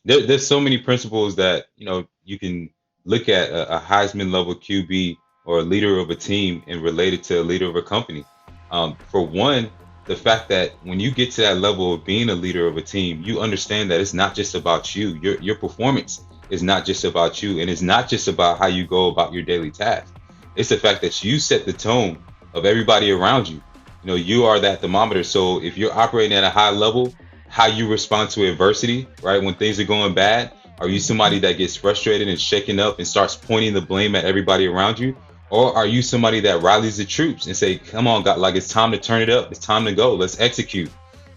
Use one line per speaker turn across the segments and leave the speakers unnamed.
there's so many principles that you can look at a Heisman level QB or a leader of a team and relate it to a leader of a company. For one, the fact that when you get to that level of being a leader of a team, you understand that it's not just about you. Your performance is not just about you, and it's not just about how you go about your daily tasks. It's the fact that you set the tone of everybody around you. You are that thermometer. So if you're operating at a high level, how you respond to adversity, right? When things are going bad, are you somebody that gets frustrated and shaken up and starts pointing the blame at everybody around you? Or are you somebody that rallies the troops and say, come on, God, like it's time to turn it up. It's time to go. Let's execute.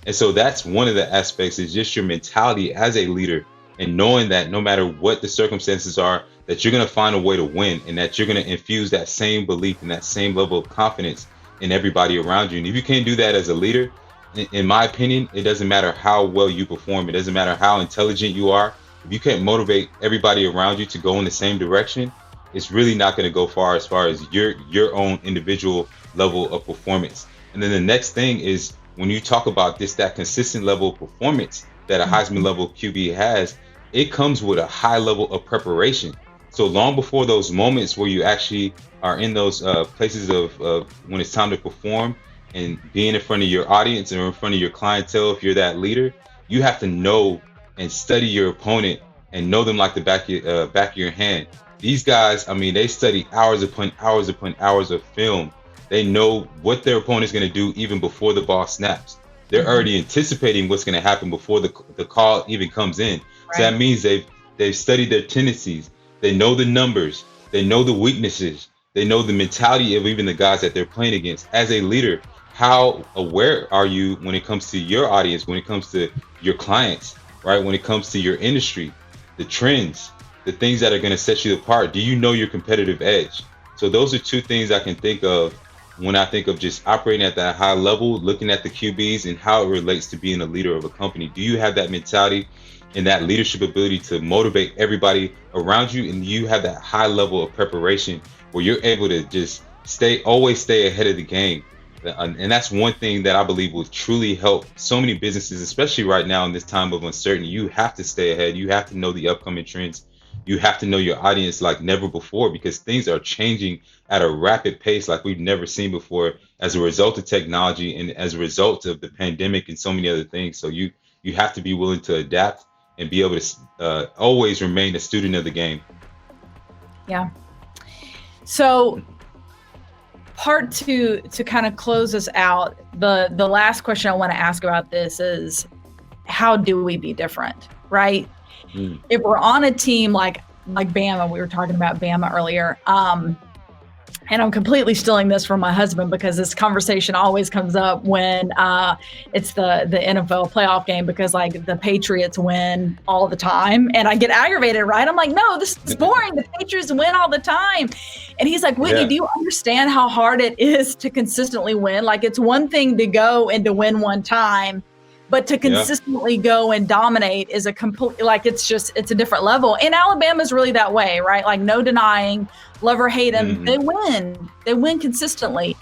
And so that's one of the aspects, is just your mentality as a leader, and knowing that no matter what the circumstances are, that you're going to find a way to win, and that you're going to infuse that same belief and that same level of confidence in everybody around you. And if you can't do that as a leader, in my opinion, it doesn't matter how well you perform. It doesn't matter how intelligent you are. If you can't motivate everybody around you to go in the same direction, it's really not going to go far as your own individual level of performance. And then the next thing is, when you talk about that consistent level of performance that a Heisman level QB has, it comes with a high level of preparation. So long before those moments where you actually are in those places of when it's time to perform and being in front of your audience or in front of your clientele, if you're that leader, you have to know and study your opponent and know them like the back of your hand. These guys, I mean, they study hours upon hours upon hours of film. They know what their opponent's going to do even before the ball snaps. They're already anticipating what's going to happen before the call even comes in. Right. So that means they've studied their tendencies. They know the numbers. They know the weaknesses. They know the mentality of even the guys that they're playing against. As a leader, how aware are you when it comes to your audience, when it comes to your clients, right? When it comes to your industry, the trends, the things that are going to set you apart? Do you know your competitive edge? So those are two things I can think of when I think of just operating at that high level, looking at the QBs and how it relates to being a leader of a company. Do you have that mentality and that leadership ability to motivate everybody around you? And you have that high level of preparation where you're able to just always stay ahead of the game. And that's one thing that I believe will truly help so many businesses, especially right now in this time of uncertainty. You have to stay ahead. You have to know the upcoming trends. You have to know your audience like never before, because things are changing at a rapid pace like we've never seen before as a result of technology and as a result of the pandemic and so many other things. So you have to be willing to adapt and be able to always remain a student of the game.
Yeah. So part two, to kind of close us out, the last question I want to ask about this is, how do we be different, right? If we're on a team like Bama, we were talking about Bama earlier, and I'm completely stealing this from my husband because this conversation always comes up when it's the NFL playoff game, because like the Patriots win all the time and I get aggravated, right? I'm like, no, this is boring. The Patriots win all the time. And he's like, Whitney, do you understand how hard it is to consistently win? Like, it's one thing to go and to win one time, but to consistently go and dominate is a complete, like, it's a different level. And Alabama's really that way, right? Like, no denying, love or hate them, they win consistently.